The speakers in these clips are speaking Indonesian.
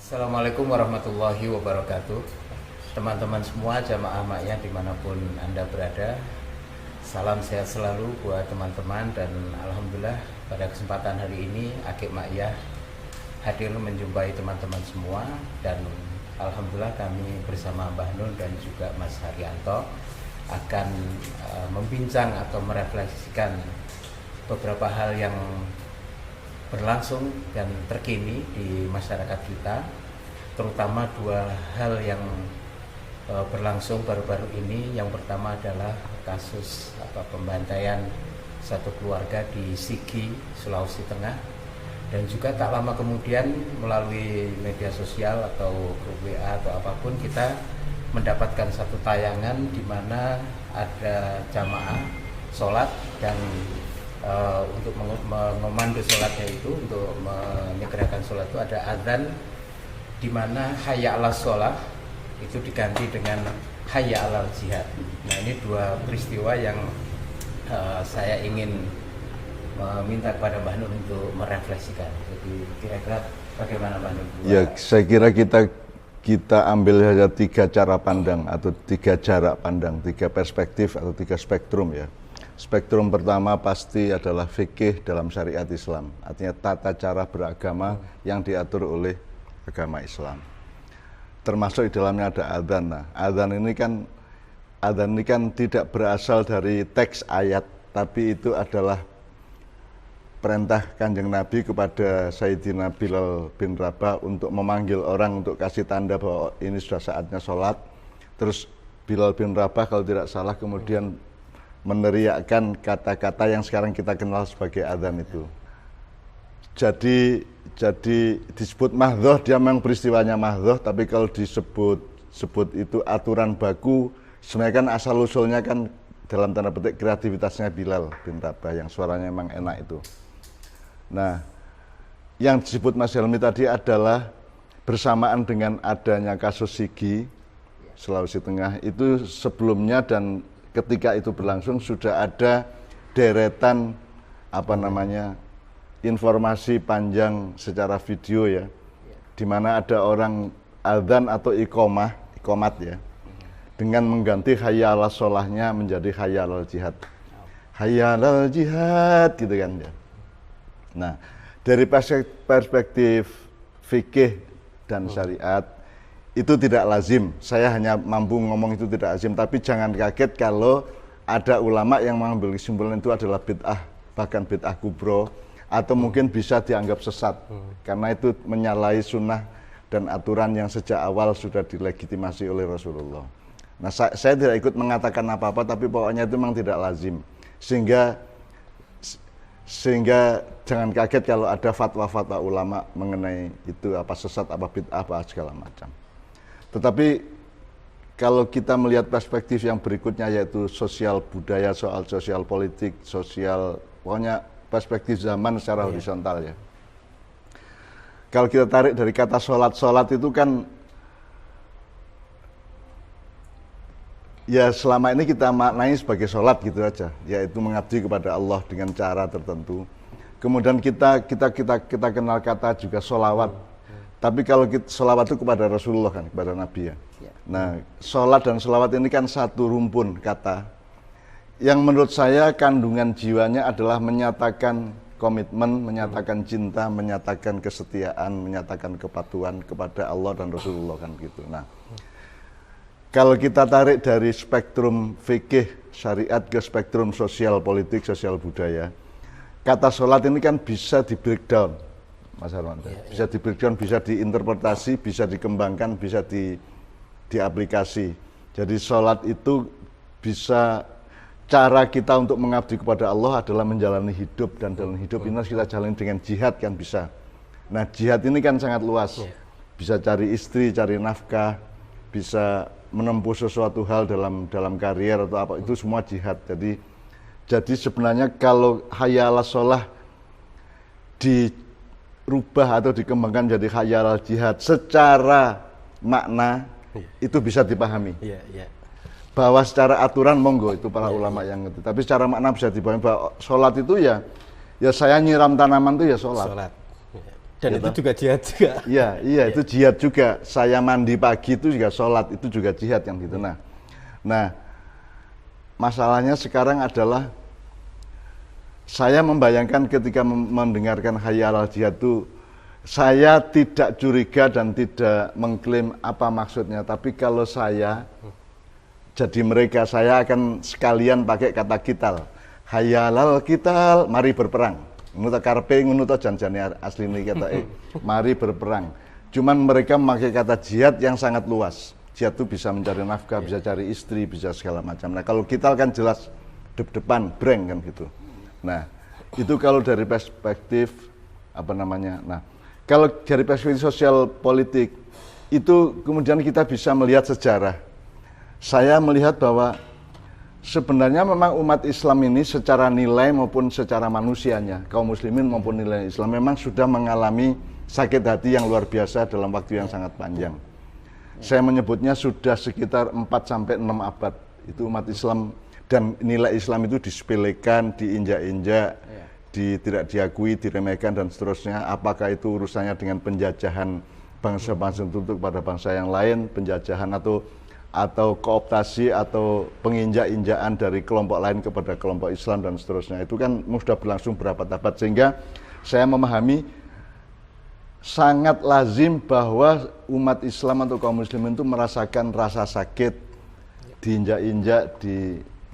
Assalamualaikum warahmatullahi wabarakatuh. Teman-teman semua jamaah Ma'iyah dimanapun Anda berada, salam sehat selalu buat teman-teman. Dan Alhamdulillah pada kesempatan hari ini Akik Ma'iyah hadir menjumpai teman-teman semua. Dan Alhamdulillah kami bersama Mbah Nun dan juga Mas Haryanto akan membincang atau merefleksikan beberapa hal yang berlangsung dan terkini di masyarakat kita, terutama dua hal yang berlangsung baru-baru ini. Yang pertama adalah kasus pembantaian satu keluarga di Sigi, Sulawesi Tengah, dan juga tak lama kemudian melalui media sosial atau grup WA atau apapun kita mendapatkan satu tayangan di mana ada jamaah sholat dan untuk mengomando sholatnya itu, untuk menyegerakan sholat itu ada azan di mana hayya 'alas sholah itu diganti dengan hayya 'alal jihad. Nah, ini dua peristiwa yang saya ingin meminta kepada Mbah Nun untuk merefleksikan. Jadi kira-kira bagaimana Mbah Nun? Ya, saya kira kita ambil saja tiga cara pandang atau tiga jarak pandang, tiga perspektif atau tiga spektrum ya. Spektrum pertama pasti adalah fikih dalam syariat Islam, artinya tata cara beragama yang diatur oleh agama Islam. Termasuk di dalamnya ada adzan. Nah, adzan ini kan tidak berasal dari teks ayat, tapi itu adalah perintah Kanjeng Nabi kepada Sayyidina Bilal bin Rabah untuk memanggil orang untuk kasih tanda bahwa ini sudah saatnya sholat. Terus Bilal bin Rabah kalau tidak salah kemudian meneriakkan kata-kata yang sekarang kita kenal sebagai adzan itu. Jadi disebut mahdhoh, dia memang peristiwanya mahdhoh, tapi kalau disebut itu aturan baku, sebenarnya kan asal usulnya kan dalam tanda petik kreativitasnya Bilal bin Rabah yang suaranya memang enak itu. Nah, yang disebut Mas Helmi tadi adalah bersamaan dengan adanya kasus Sigi, Sulawesi Tengah, itu sebelumnya dan ketika itu berlangsung sudah ada deretan informasi panjang secara video ya, di mana ada orang adzan atau iqomat ya, dengan mengganti hayya 'alas sholahnya menjadi hayya 'alal jihad. Hayya 'alal jihad gitu kan ya. Nah, dari perspektif fikih dan syariat itu tidak lazim. Saya hanya mampu ngomong itu tidak lazim, tapi jangan kaget kalau ada ulama yang mengambil kesimpulan itu adalah bid'ah, bahkan bid'ah kubro, atau mungkin bisa dianggap sesat karena itu menyalahi sunnah dan aturan yang sejak awal sudah dilegitimasi oleh Rasulullah. Nah, saya tidak ikut mengatakan apa-apa, tapi pokoknya itu memang tidak lazim, sehingga jangan kaget kalau ada fatwa-fatwa ulama mengenai itu apa sesat, apa bid'ah, apa segala macam. Tetapi kalau kita melihat perspektif yang berikutnya, yaitu sosial budaya, soal sosial politik, pokoknya perspektif zaman secara horizontal ya. Kalau kita tarik dari kata sholat itu kan ya selama ini kita maknai sebagai sholat gitu aja, yaitu mengabdi kepada Allah dengan cara tertentu. Kemudian kita kenal kata juga sholawat. Tapi kalau sholawat itu kepada Rasulullah kan, kepada Nabi ya. Nah, sholat dan sholawat ini kan satu rumpun kata yang menurut saya kandungan jiwanya adalah menyatakan komitmen, menyatakan cinta, menyatakan kesetiaan, menyatakan kepatuhan kepada Allah dan Rasulullah kan gitu. Nah, kalau kita tarik dari spektrum fikih syariat ke spektrum sosial politik, sosial budaya, kata sholat ini kan bisa di breakdown, Mas Harwanto. Bisa di breakdown, bisa diinterpretasi, bisa dikembangkan, bisa diaplikasi. Jadi sholat itu bisa, cara kita untuk mengabdi kepada Allah adalah menjalani hidup, dan dalam hidup ini harus kita jalani dengan jihad kan bisa. Nah, jihad ini kan sangat luas. Bisa cari istri, cari nafkah, bisa menempuh sesuatu hal dalam karier atau apa, itu semua jihad. Jadi sebenarnya kalau hayya 'alas sholah dirubah atau dikembangkan jadi hayya 'alal jihad secara makna itu bisa dipahami. Bahwa secara aturan monggo itu para ulama yang ngerti, tapi secara makna bisa dipahami bahwa sholat itu ya saya nyiram tanaman itu ya sholat. Dan gitu. itu juga jihad juga. Iya, itu jihad juga. Saya mandi pagi itu juga sholat, itu juga jihad yang gitu. Nah, masalahnya sekarang adalah saya membayangkan ketika mendengarkan hayya 'alal jihad itu, saya tidak curiga dan tidak mengklaim apa maksudnya. Tapi kalau saya jadi mereka, saya akan sekalian pakai kata kital. Hayya 'alal qital, mari berperang. Ngono ta karepe, ngono ta janjane asline kata mari berperang. Cuman mereka memakai kata jihad yang sangat luas. Jihad itu bisa mencari nafkah, bisa cari istri, bisa segala macam. Nah, kalau kital kan jelas depan, breng kan gitu. Nah, itu kalau dari perspektif apa namanya. Nah, kalau dari perspektif sosial politik itu kemudian kita bisa melihat sejarah. Saya melihat bahwa sebenarnya memang umat Islam ini secara nilai maupun secara manusianya, kaum muslimin maupun nilai Islam memang sudah mengalami sakit hati yang luar biasa dalam waktu yang sangat panjang. Saya menyebutnya sudah sekitar 4-6 abad itu umat Islam, dan nilai Islam itu disepelekan, diinjak-injak, tidak diakui, diremehkan dan seterusnya. Apakah itu urusannya dengan penjajahan bangsa-bangsa tertentu kepada bangsa yang lain, penjajahan atau kooptasi atau penginjak-injakan dari kelompok lain kepada kelompok Islam dan seterusnya. Itu kan sudah berlangsung berapa abad, sehingga saya memahami sangat lazim bahwa umat Islam atau kaum muslimin itu merasakan rasa sakit, diinjak-injak,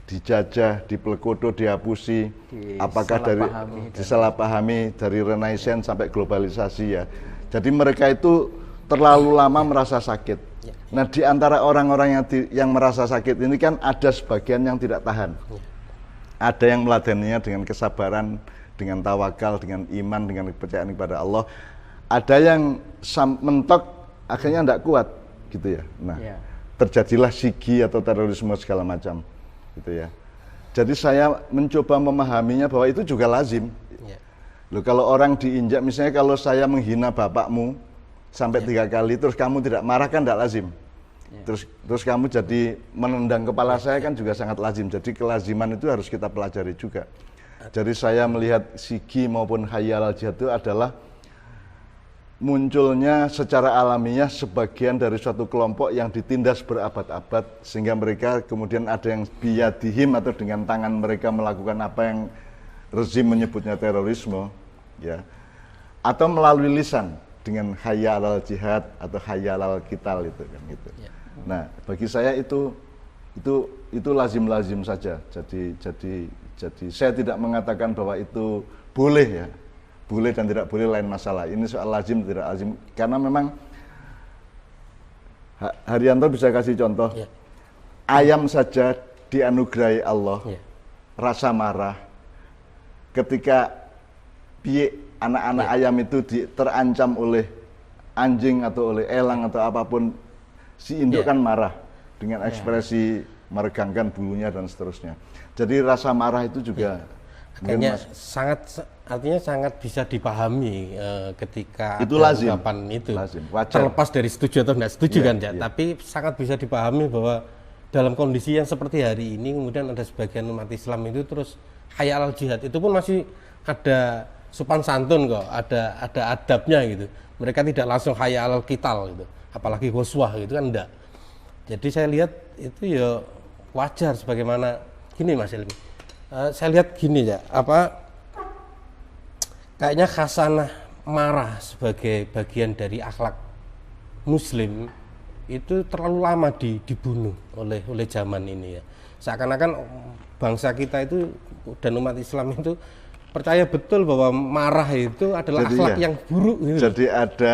dijajah, dipelekodo, dihapusi, apakah dari disalahpahami dari Renaissance sampai globalisasi ya. Jadi mereka itu terlalu lama merasa sakit. Nah, di antara orang-orang yang merasa sakit ini kan ada sebagian yang tidak tahan. Ada yang meladeninya dengan kesabaran, dengan tawakal, dengan iman, dengan kepercayaan kepada Allah. Ada yang mentok akhirnya tidak kuat gitu ya. Nah, terjadilah sigi atau terorisme segala macam gitu ya. Jadi saya mencoba memahaminya bahwa itu juga lazim. Loh, kalau orang diinjak, misalnya kalau saya menghina bapakmu sampai 3 kali terus kamu tidak marah kan tidak lazim. Terus kamu jadi menendang kepala saya kan juga sangat lazim. Jadi kelaziman itu harus kita pelajari juga. Jadi saya melihat sigi maupun hayya 'alal jihad itu adalah munculnya secara alamiah sebagian dari suatu kelompok yang ditindas berabad-abad, sehingga mereka kemudian ada yang biyadihim atau dengan tangan mereka melakukan apa yang rezim menyebutnya terorisme, ya, atau melalui lisan dengan hayya 'alal jihad atau hayya 'alal qital itu kan gitu. Nah, bagi saya itu lazim-lazim saja. Jadi saya tidak mengatakan bahwa itu boleh ya. Boleh dan tidak boleh lain masalah. Ini soal lazim tidak lazim, karena memang Haryanto bisa kasih contoh. Ayam saja dianugerahi Allah rasa marah ketika anak-anak ayam itu terancam oleh anjing atau oleh elang atau apapun, si induk kan marah dengan ekspresi meregangkan bulunya dan seterusnya. Jadi rasa marah itu juga artinya sangat bisa dipahami ketika itu ada lazim. ungkapan itu. Lazim. Terlepas dari setuju atau tidak setuju kan ya, tapi sangat bisa dipahami bahwa dalam kondisi yang seperti hari ini kemudian ada sebagian umat Islam itu terus hayya 'alal jihad, itu pun masih ada sopan santun kok, ada adabnya gitu. Mereka tidak langsung hayya 'alal qital gitu, apalagi ghuswah gitu kan enggak. Jadi saya lihat itu ya wajar, sebagaimana gini Mas Ilmi. Saya lihat gini ya, kayaknya khasanah marah sebagai bagian dari akhlak Muslim itu terlalu lama dibunuh oleh zaman ini ya. Seakan-akan bangsa kita itu dan umat Islam itu percaya betul bahwa marah itu adalah akhlak yang buruk gitu. Jadi ada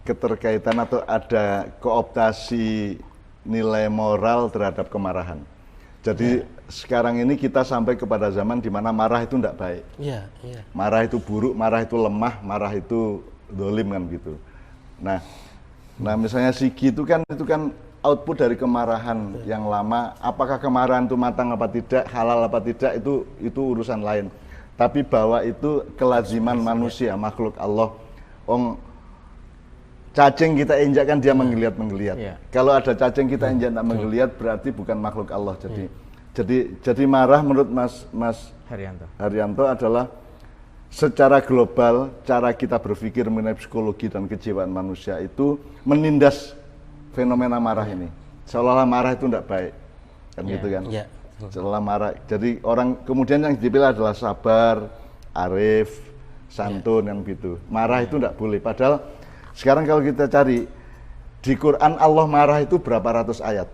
keterkaitan atau ada kooptasi nilai moral terhadap kemarahan. Jadi sekarang ini kita sampai kepada zaman di mana marah itu tidak baik. Marah itu buruk, marah itu lemah, marah itu dolim kan gitu. Nah misalnya sigi itu kan output dari kemarahan yang lama. Apakah kemarahan itu matang apa tidak, halal apa tidak, itu urusan lain. Tapi bahwa itu kelaziman manusia, makhluk Allah. Cacing kita injakkan dia menggeliat. Kalau ada cacing kita injak tak menggeliat, berarti bukan makhluk Allah. Jadi marah menurut Mas Haryanto adalah secara global cara kita berpikir mengenai psikologi dan kejiwaan manusia itu menindas fenomena marah ini. Seolah-olah marah itu tidak baik, kan gitu kan? Seolah marah. Jadi orang kemudian yang dipilih adalah sabar, arif, santun yang gitu. Marah itu tidak boleh. Padahal sekarang kalau kita cari di Quran Allah marah itu berapa ratus ayat.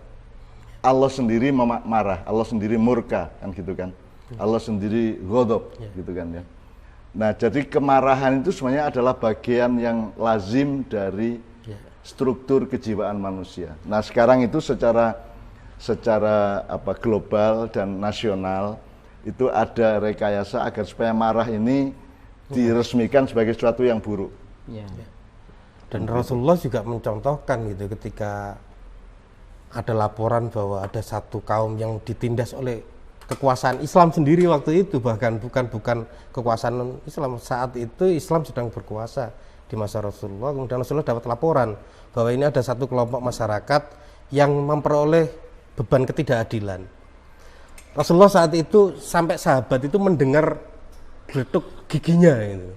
Allah sendiri marah, Allah sendiri murka, kan gitu kan? Allah sendiri ghadab, gitu kan ya. Nah, jadi kemarahan itu sebenarnya adalah bagian yang lazim dari struktur kejiwaan manusia. Nah, sekarang itu secara global dan nasional itu ada rekayasa agar supaya marah ini diresmikan sebagai sesuatu yang buruk. Dan Rasulullah juga mencontohkan gitu ketika ada laporan bahwa ada satu kaum yang ditindas oleh kekuasaan Islam sendiri waktu itu, bahkan bukan kekuasaan Islam. Saat itu Islam sedang berkuasa di masa Rasulullah, kemudian Rasulullah dapat laporan bahwa ini ada satu kelompok masyarakat yang memperoleh beban ketidakadilan. Rasulullah saat itu sampai sahabat itu mendengar geletuk giginya itu.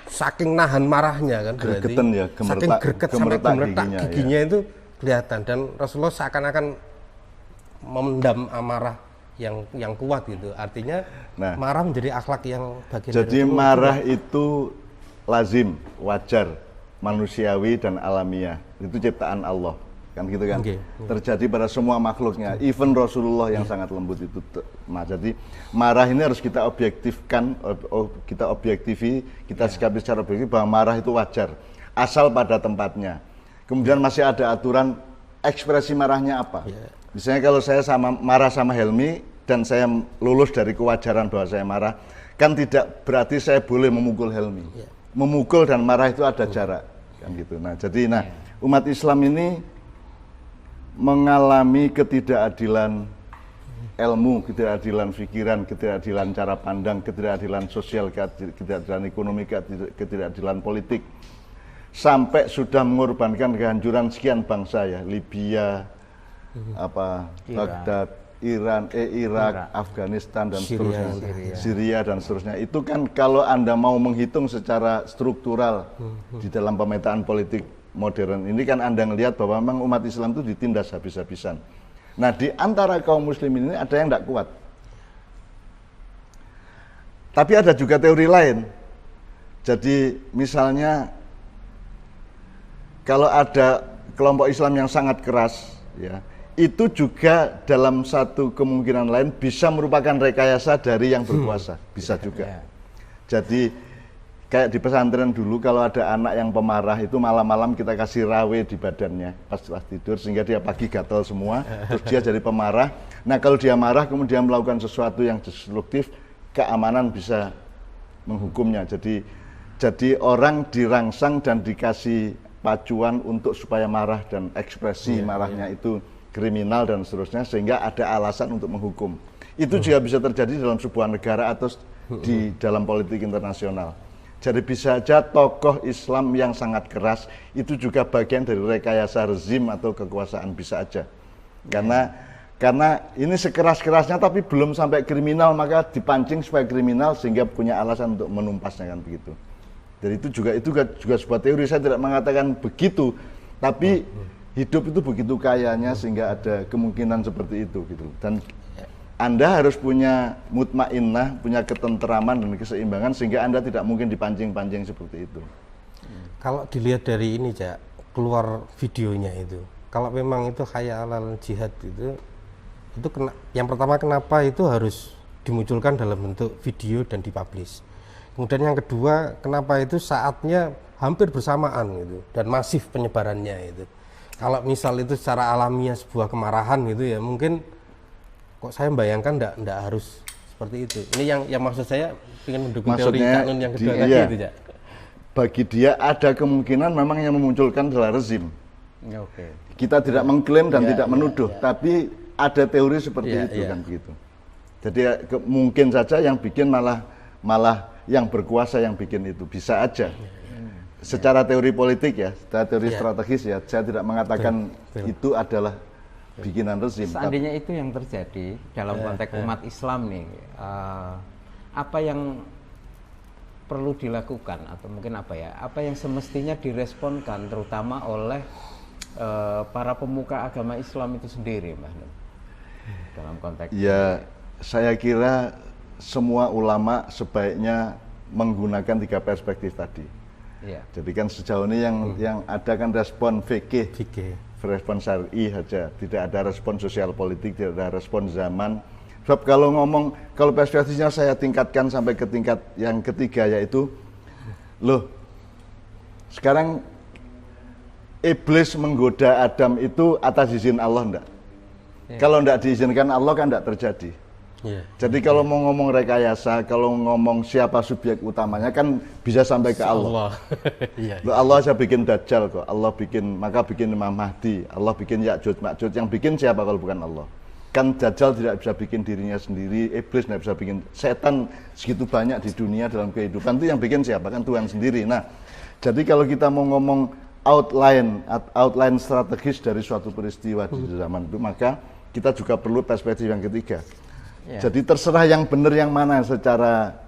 Saking nahan marahnya kan, berarti saking greget sampai gemeretak giginya itu kelihatan, dan Rasulullah seakan-akan memendam amarah yang kuat gitu. Artinya marah menjadi akhlak yang bagian jadi dari marah itu lazim, wajar, manusiawi dan alamiah. Itu ciptaan Allah, kan gitu kan? Terjadi pada semua makhluknya, even Rasulullah yang sangat lembut itu. Jadi marah ini harus kita objektifkan, kita sikapi secara objektif bahwa marah itu wajar, asal pada tempatnya. Kemudian masih ada aturan ekspresi marahnya apa. Misalnya kalau saya marah sama Helmi dan saya lulus dari kewajaran bahwa saya marah, kan tidak berarti saya boleh memukul Helmi. Memukul dan marah itu ada jarak, kan gitu. Nah, jadi umat Islam ini mengalami ketidakadilan ilmu, ketidakadilan pikiran, ketidakadilan cara pandang, ketidakadilan sosial, ketidakadilan ekonomi, ketidakadilan politik, sampai sudah mengorbankan kehancuran sekian bangsa ya, Libya, Baghdad, Irak, Afghanistan dan seterusnya, Syria dan seterusnya. Itu kan kalau Anda mau menghitung secara struktural di dalam pemetaan politik modern ini kan Anda melihat bahwa memang umat Islam itu ditindas habis-habisan. Nah, di antara kaum muslimin ini ada yang tidak kuat. Tapi ada juga teori lain. Jadi misalnya kalau ada kelompok Islam yang sangat keras, ya, itu juga dalam satu kemungkinan lain bisa merupakan rekayasa dari yang berkuasa, bisa juga. Jadi kayak di pesantren dulu kalau ada anak yang pemarah itu malam-malam kita kasih rawe di badannya pas tidur sehingga dia pagi gatal semua, terus dia jadi pemarah. Nah, kalau dia marah kemudian melakukan sesuatu yang destruktif, keamanan bisa menghukumnya. Jadi orang dirangsang dan dikasih pacuan untuk supaya marah dan ekspresi marahnya itu kriminal dan seterusnya, sehingga ada alasan untuk menghukum. Itu juga bisa terjadi dalam sebuah negara atau di dalam politik internasional. Jadi bisa saja tokoh Islam yang sangat keras itu juga bagian dari rekayasa rezim atau kekuasaan, bisa aja. Karena ini sekeras-kerasnya tapi belum sampai kriminal, maka dipancing supaya kriminal sehingga punya alasan untuk menumpasnya, kan begitu. Jadi itu juga sebuah teori, saya tidak mengatakan begitu, tapi hidup itu begitu kayanya sehingga ada kemungkinan seperti itu gitu. Dan Anda harus punya mutmainnah, punya ketenteraman dan keseimbangan sehingga Anda tidak mungkin dipancing-pancing seperti itu. Kalau dilihat dari ini, Cak, keluar videonya itu, kalau memang itu hayya alal jihad itu yang pertama kenapa itu harus dimunculkan dalam bentuk video dan dipublish. Kemudian yang kedua, kenapa itu saatnya hampir bersamaan gitu dan masif penyebarannya itu. Kalau misal itu secara alamiah sebuah kemarahan gitu ya, mungkin kok saya membayangkan enggak harus seperti itu. Ini yang maksud saya ingin mendukung teori kanun yang kedua tadi itu, Cak. Bagi dia ada kemungkinan memang yang memunculkan adalah rezim. Kita tidak mengklaim dan tidak menuduh, tapi ada teori seperti itu kan begitu. Jadi mungkin saja yang bikin malah yang berkuasa yang bikin itu, bisa aja. Secara teori politik ya, secara teori strategis ya, saya tidak mengatakan itu adalah bikinan rezim. Seandainya itu yang terjadi dalam konteks umat Islam nih, apa yang perlu dilakukan atau mungkin apa yang semestinya diresponkan terutama oleh para pemuka agama Islam itu sendiri, Mbah Nun, dalam konteks ya, saya kira semua ulama sebaiknya menggunakan 3 perspektif tadi. ya. Jadi kan sejauh ini yang ada kan respon fikih, respon syar'i saja, tidak ada respon sosial politik, tidak ada respon zaman. Sebab kalau perspektifnya saya tingkatkan sampai ke tingkat yang ketiga, yaitu loh, sekarang iblis menggoda Adam itu atas izin Allah enggak? Kalau enggak diizinkan Allah kan enggak terjadi. Jadi kalau mau ngomong rekayasa, kalau ngomong siapa subjek utamanya kan bisa sampai ke Allah. Allah aja bikin Dajjal kok, Allah bikin Imam Mahdi, Allah bikin Ya'juj Ma'juj, yang bikin siapa kalau bukan Allah? Kan Dajjal tidak bisa bikin dirinya sendiri, iblis tidak bisa bikin, setan segitu banyak di dunia dalam kehidupan, itu yang bikin siapa? Kan Tuhan sendiri. Nah, jadi kalau kita mau ngomong outline strategis dari suatu peristiwa di zaman itu, maka kita juga perlu perspektif yang ketiga. Jadi terserah yang benar yang mana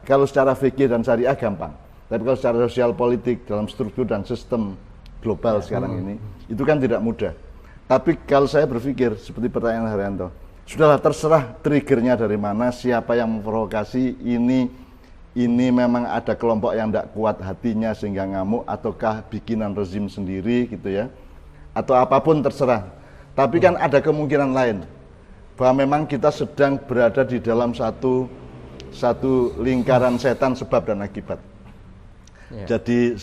kalau secara fikih dan syariah gampang. Tapi kalau secara sosial politik dalam struktur dan sistem global sekarang ini, itu kan tidak mudah. Tapi kalau saya berpikir seperti pertanyaan Haryanto, sudahlah terserah triggernya dari mana, siapa yang memprovokasi ini memang ada kelompok yang tidak kuat hatinya sehingga ngamuk, ataukah bikinan rezim sendiri gitu ya, atau apapun terserah. Tapi kan ada kemungkinan lain, bahwa memang kita sedang berada di dalam satu lingkaran setan sebab dan akibat. Jadi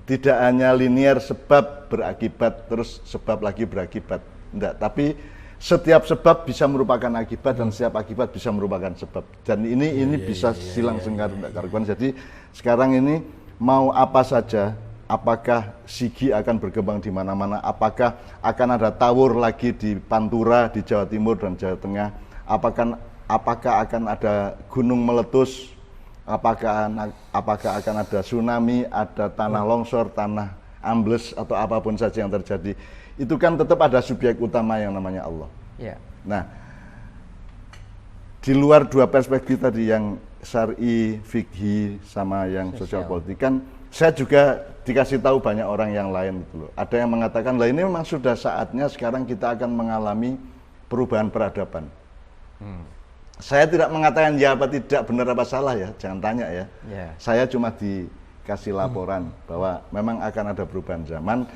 tidak hanya linear sebab berakibat terus sebab lagi berakibat, enggak. Tapi setiap sebab bisa merupakan akibat dan setiap akibat bisa merupakan sebab. Dan ini bisa silang senggar tidak karuan. Jadi sekarang ini mau apa saja. Apakah Sigi akan berkembang di mana-mana? Apakah akan ada tawur lagi di Pantura, di Jawa Timur dan Jawa Tengah? Apakah akan ada gunung meletus? Apakah akan ada tsunami, ada tanah longsor, tanah ambles atau apapun saja yang terjadi? Itu kan tetap ada subjek utama yang namanya Allah. Nah, di luar 2 perspektif tadi yang syar'i, fikhi sama yang sosial politik, kan saya juga dikasih tahu banyak orang yang lain gitu loh. Ada yang mengatakan, lah ini memang sudah saatnya sekarang kita akan mengalami perubahan peradaban. Saya tidak mengatakan ya apa tidak, benar apa salah ya, jangan tanya ya. Saya cuma dikasih laporan bahwa memang akan ada perubahan zaman.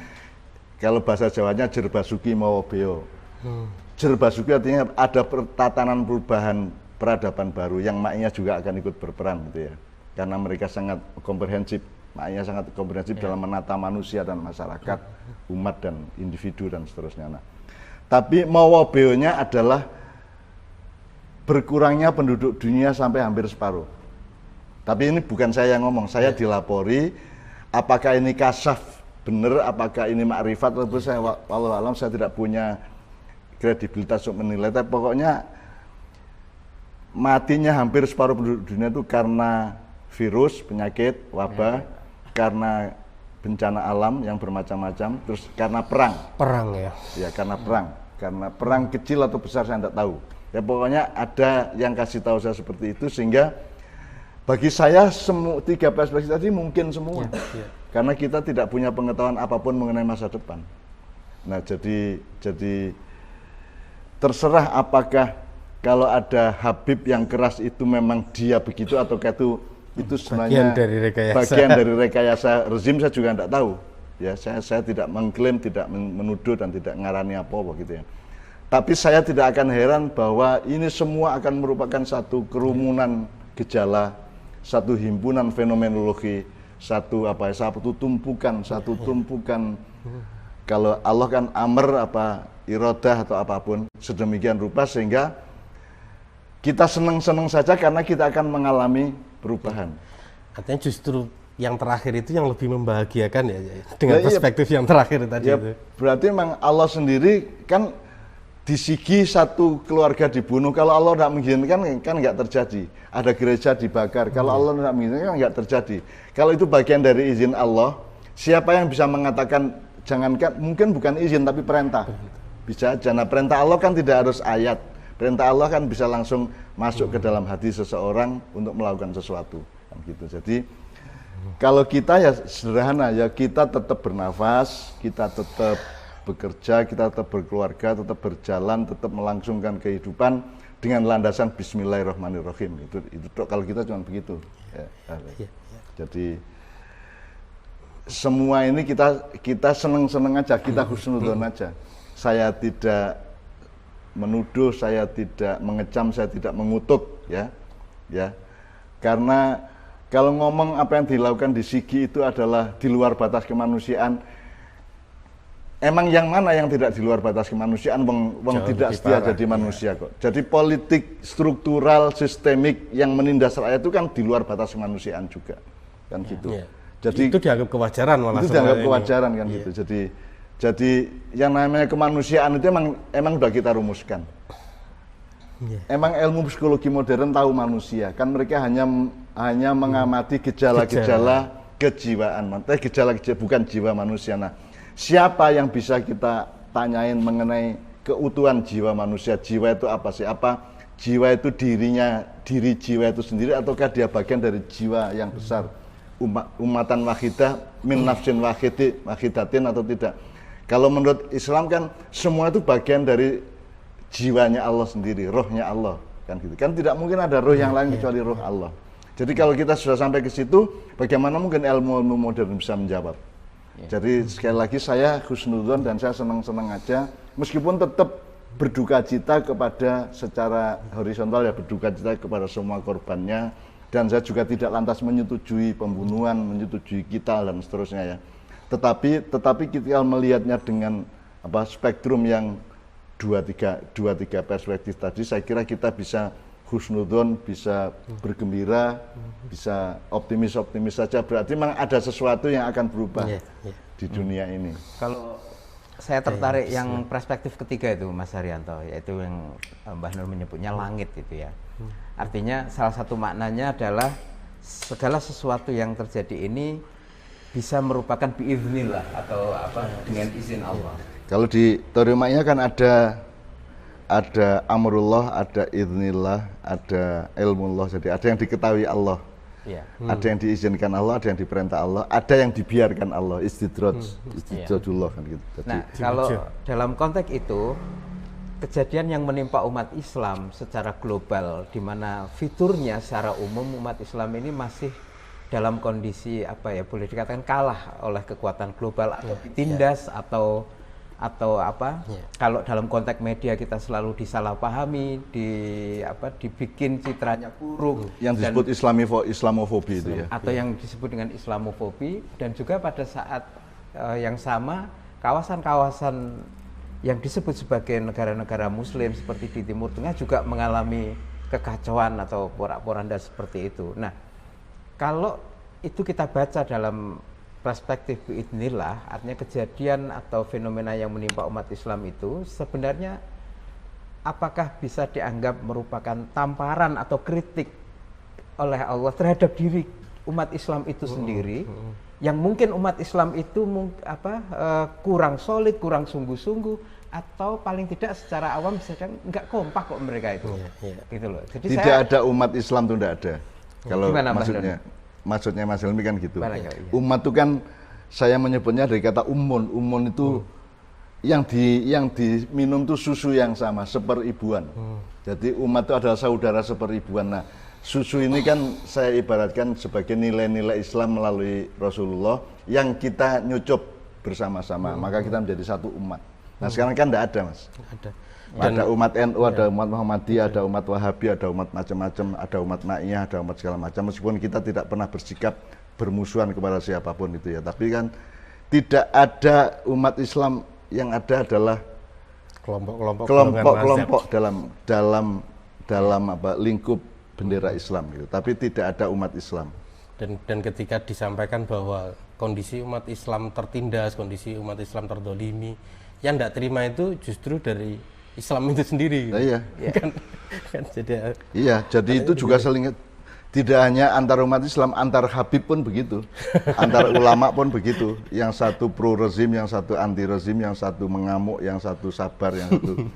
Kalau bahasa Jawanya jerbasuki mawa beo. Jerbasuki artinya ada tatanan perubahan peradaban baru yang maknya juga akan ikut berperan gitu ya. Karena mereka sangat komprehensif. Makanya sangat komprehensif dalam menata manusia dan masyarakat, umat dan individu dan seterusnya. Nah, tapi mawabeonya adalah berkurangnya penduduk dunia sampai hampir separuh. Tapi ini bukan saya yang ngomong, saya dilapori. Apakah ini kasaf benar, apakah ini makrifat, atau saya walau alam saya tidak punya kredibilitas untuk menilai. Tapi pokoknya matinya hampir separuh penduduk dunia itu karena virus, penyakit, wabah, karena bencana alam yang bermacam-macam, terus karena perang karena perang kecil atau besar saya tidak tahu ya, pokoknya ada yang kasih tahu saya seperti itu, sehingga bagi saya semua 3 perspektif tadi mungkin semua karena kita tidak punya pengetahuan apapun mengenai masa depan. Nah, jadi terserah apakah kalau ada Habib yang keras itu memang dia begitu, atau itu sebenarnya bagian dari rekayasa rezim, saya juga tidak tahu. Ya, saya tidak mengklaim, tidak menuduh dan tidak ngarani apa-apa gitu ya. Tapi saya tidak akan heran bahwa ini semua akan merupakan satu kerumunan gejala, satu himpunan fenomenologi, satu tumpukan. Kalau Allah kan amr iradah atau apapun sedemikian rupa sehingga kita senang-senang saja karena kita akan mengalami perubahan. Artinya justru yang terakhir itu yang lebih membahagiakan ya dengan perspektif yang terakhir tadi itu. Berarti memang Allah sendiri kan di Sigi satu keluarga dibunuh. Kalau Allah tidak mengizinkan kan nggak terjadi. Ada gereja dibakar. Kalau Allah tidak mengizinkan kan nggak terjadi. Kalau itu bagian dari izin Allah, siapa yang bisa mengatakan jangankan, mungkin bukan izin tapi perintah. Bisa aja. Nah, perintah Allah kan tidak harus ayat. Perintah Allah kan bisa langsung masuk ke dalam hati seseorang untuk melakukan sesuatu, kan gitu. Jadi Kalau kita ya sederhana ya, kita tetap bernafas, kita tetap bekerja, kita tetap berkeluarga, tetap berjalan, tetap melangsungkan kehidupan dengan landasan Bismillahirrahmanirrahim. Itu kalau kita cuma begitu. Ya. Jadi semua ini kita seneng-seneng aja, kita husnudzon aja. Saya tidak menuduh, saya tidak mengecam, saya tidak mengutuk, ya. Karena kalau ngomong apa yang dilakukan di Sigi itu adalah di luar batas kemanusiaan, emang yang mana yang tidak di luar batas kemanusiaan? Wong tidak setia jadi manusia kok. Jadi politik struktural sistemik yang menindas rakyat itu kan di luar batas kemanusiaan juga, kan gitu. Jadi itu dianggap kewajaran malah. Itu dianggap kewajaran kan gitu. Jadi yang namanya kemanusiaan itu emang udah kita rumuskan. Emang ilmu psikologi modern tahu manusia, kan mereka hanya mengamati gejala-gejala kejiwaan, gejala-gejala bukan jiwa manusia. Nah, siapa yang bisa kita tanyain mengenai keutuhan jiwa manusia? Jiwa itu apa sih? Apa jiwa itu diri jiwa itu sendiri, ataukah dia bagian dari jiwa yang besar? Umatan wahidah min nafsin wahidatin atau tidak? Kalau menurut Islam kan semua itu bagian dari jiwanya Allah sendiri, rohnya Allah, kan gitu. Kan tidak mungkin ada roh yang lain kecuali roh Allah. Jadi kalau kita sudah sampai ke situ, bagaimana mungkin ilmu modern bisa menjawab? Jadi sekali lagi saya husnudzon dan saya senang-senang aja, meskipun tetap berduka cita kepada secara horizontal ya, berduka cita kepada semua korbannya, dan saya juga tidak lantas menyetujui pembunuhan, menyetujui kita dan seterusnya ya. Tetapi kita melihatnya dengan spektrum yang dua tiga perspektif tadi, saya kira kita bisa husnudzon, bisa bergembira, bisa optimis saja. Berarti memang ada sesuatu yang akan berubah di dunia ini. Kalau saya tertarik yang perspektif ketiga itu, Mas Haryanto, yaitu yang Mbah Nur menyebutnya langit itu ya. Artinya salah satu maknanya adalah segala sesuatu yang terjadi ini bisa merupakan biiznillah atau dengan izin Allah. Kalau di Torimaknya kan ada amrullah, ada iznillah, ada ilmullah. Jadi ada yang diketahui Allah, ada yang diizinkan Allah, ada yang diperintah Allah, ada yang dibiarkan Allah, istidrodullah kan gitu. Jadi, nah, kalau dalam konteks itu kejadian yang menimpa umat Islam secara global, di mana fiturnya secara umum umat Islam ini masih dalam kondisi boleh dikatakan kalah oleh kekuatan global atau ditindas atau kalau dalam konteks media kita selalu disalahpahami, dibikin citranya buruk yang disebut Islamofobi itu ya, atau yang disebut dengan Islamofobi, dan juga pada saat yang sama kawasan-kawasan yang disebut sebagai negara-negara Muslim seperti di Timur Tengah juga mengalami kekacauan atau porak-poranda seperti itu. Nah, kalau itu kita baca dalam perspektif biidznillah, artinya kejadian atau fenomena yang menimpa umat Islam itu sebenarnya apakah bisa dianggap merupakan tamparan atau kritik oleh Allah terhadap diri umat Islam itu sendiri, yang mungkin umat Islam itu kurang solid, kurang sungguh-sungguh, atau paling tidak secara awam sedang nggak kompak kok mereka itu, gitu loh. Jadi tidak ada umat Islam itu tidak ada. Kalau maksudnya Mas Helmi kan gitu. Umat itu kan saya menyebutnya dari kata umun itu yang diminum itu susu yang sama, seperibuan. Jadi umat itu adalah saudara seperibuan. Nah, susu ini kan saya ibaratkan sebagai nilai-nilai Islam melalui Rasulullah yang kita nyucup bersama-sama, maka kita menjadi satu umat. Nah, sekarang kan tidak ada, Mas. Ada umat NU, ada umat Muhammadiyah, ada umat Wahabi, ada umat macam-macam, ada umat Naiyah, ada umat segala macam. Meskipun kita tidak pernah bersikap bermusuhan kepada siapapun itu ya, tapi kan tidak ada umat Islam, yang ada adalah kelompok-kelompok dalam lingkup bendera Islam gitu. Tapi tidak ada umat Islam. Dan ketika disampaikan bahwa kondisi umat Islam tertindas, kondisi umat Islam terdolimi, yang tidak terima itu justru dari Islam itu sendiri. Nah, iya. Jadi itu juga saling, tidak hanya antar umat Islam, antar Habib pun begitu, antar ulama pun begitu. Yang satu pro rezim, yang satu anti rezim, yang satu mengamuk, yang satu sabar, yang satu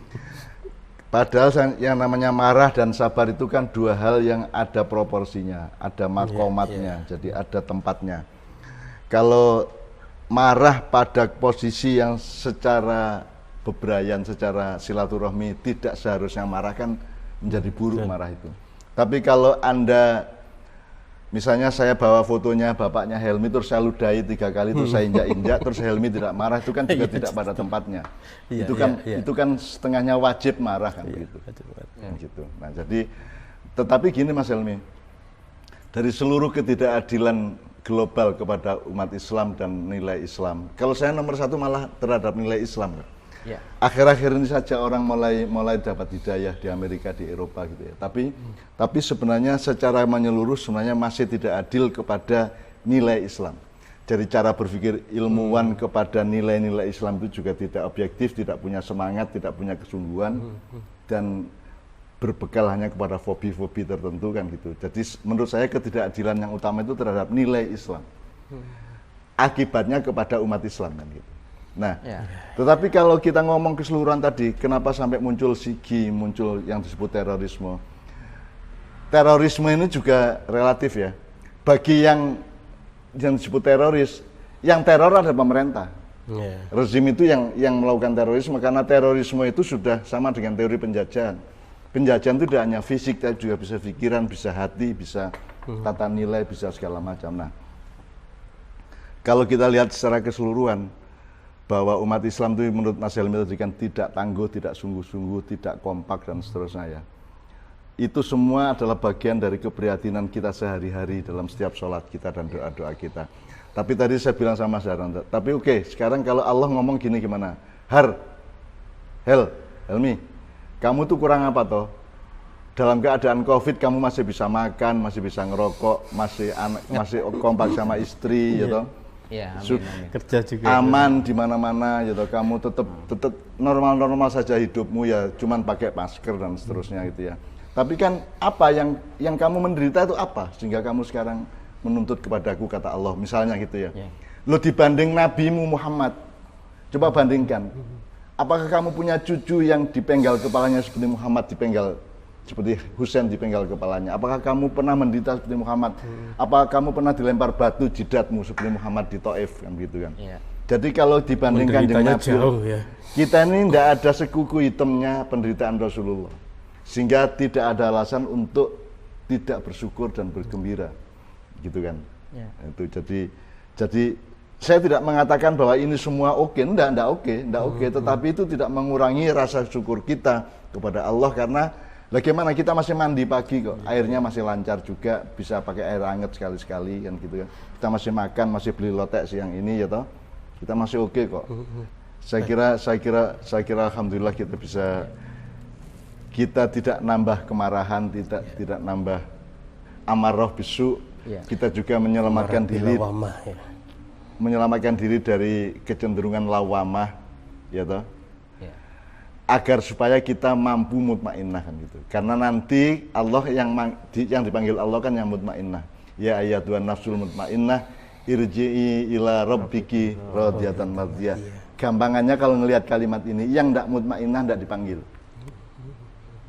Padahal yang namanya marah dan sabar itu kan dua hal yang ada proporsinya, ada makomatnya, jadi ada tempatnya. Kalau marah pada posisi yang secara bebrayan, secara silaturahmi tidak seharusnya marah kan menjadi buruk marah itu. Tapi kalau Anda, misalnya saya bawa fotonya bapaknya Helmi terus saya ludahi 3 kali terus saya injak-injak terus Helmi tidak marah, itu kan juga tidak pada tempatnya. Itu kan setengahnya wajib marah kan begitu. Gitu. Nah, jadi tetapi gini Mas Helmi, dari seluruh ketidakadilan global kepada umat Islam dan nilai Islam, kalau saya nomor 1 malah terhadap nilai Islam. Ya. Akhir-akhir ini saja orang mulai dapat hidayah di Amerika, di Eropa gitu ya. Tapi sebenarnya secara menyeluruh sebenarnya masih tidak adil kepada nilai Islam. Jadi cara berpikir ilmuwan kepada nilai-nilai Islam itu juga tidak objektif, tidak punya semangat, tidak punya kesungguhan, dan berbekal hanya kepada fobi-fobi tertentu kan gitu. Jadi menurut saya ketidakadilan yang utama itu terhadap nilai Islam. Akibatnya kepada umat Islam kan gitu. Nah, tetapi kalau kita ngomong keseluruhan tadi, kenapa sampai muncul SIGI, muncul yang disebut terorisme? Terorisme ini juga relatif ya. Bagi yang disebut teroris, yang teror adalah pemerintah. Rezim itu yang melakukan terorisme, karena terorisme itu sudah sama dengan teori penjajahan. Penjajahan itu tidak hanya fisik, tapi juga bisa pikiran, bisa hati, bisa tata nilai, bisa segala macam. Nah, kalau kita lihat secara keseluruhan, bahwa umat Islam itu menurut Mas Helmi tadi kan tidak tangguh, tidak sungguh-sungguh, tidak kompak dan seterusnya ya. Itu semua adalah bagian dari keprihatinan kita sehari-hari dalam setiap sholat kita dan doa-doa kita. Tapi tadi saya bilang sama Mas Haran, tapi oke, sekarang kalau Allah ngomong gini gimana? Helmi, kamu tuh kurang apa toh? Dalam keadaan COVID kamu masih bisa makan, masih bisa ngerokok, masih kompak sama istri, ya toh? Ya, kerja juga aman di mana-mana, ya toh? Kamu tetap normal-normal saja hidupmu ya, cuman pakai masker dan seterusnya gitu ya. Tapi kan apa yang kamu menderita itu apa sehingga kamu sekarang menuntut kepadaku kata Allah misalnya gitu ya. Lo dibanding nabimu Muhammad, coba bandingkan. Apakah kamu punya cucu yang dipenggal kepalanya seperti Muhammad dipenggal, seperti Husain dipenggal kepalanya? Apakah kamu pernah menderita seperti Muhammad? Apakah kamu pernah dilempar batu jidatmu seperti Muhammad di Taif kan gitu kan? Jadi kalau dibandingkan dengan Nabi, kita ini tidak ada sekuku hitamnya penderitaan Rasulullah, sehingga tidak ada alasan untuk tidak bersyukur dan bergembira, gitu kan? Itu jadi saya tidak mengatakan bahwa ini semua oke, enggak oke, tetapi itu tidak mengurangi rasa syukur kita kepada Allah, karena bagaimana kita masih mandi pagi kok, airnya masih lancar juga, bisa pakai air hangat sekali-sekali kan gitu kan. Kita masih makan, masih beli lotek siang ini ya toh. Kita masih oke kok. Saya kira alhamdulillah kita tidak nambah kemarahan, tidak nambah amarah bisu. Kita juga menyelamatkan diri dari kecenderungan lawamah ya toh, agar supaya kita mampu mutmainnah kan gitu. Karena nanti Allah yang dipanggil Allah kan yang mutmainnah. Ya ayyatuhan nafsul mutmainnah irji'i ila rabbiki radiyatan mardiyah. Gampangannya kalau ngelihat kalimat ini, yang ndak mutmainnah ndak dipanggil.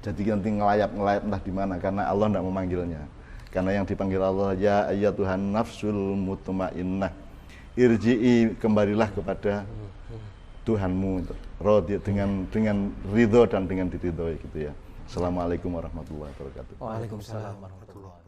Jadi nanti ngelayap entah di mana, karena Allah ndak memanggilnya. Karena yang dipanggil Allah ya ayyatuhan nafsul mutmainnah irji'i, kembalilah kepada Tuhanmu dengan ridho dan dengan diridhoi gitu ya. Assalamualaikum warahmatullahi wabarakatuh. Waalaikumsalam warahmatullahi wabarakatuh.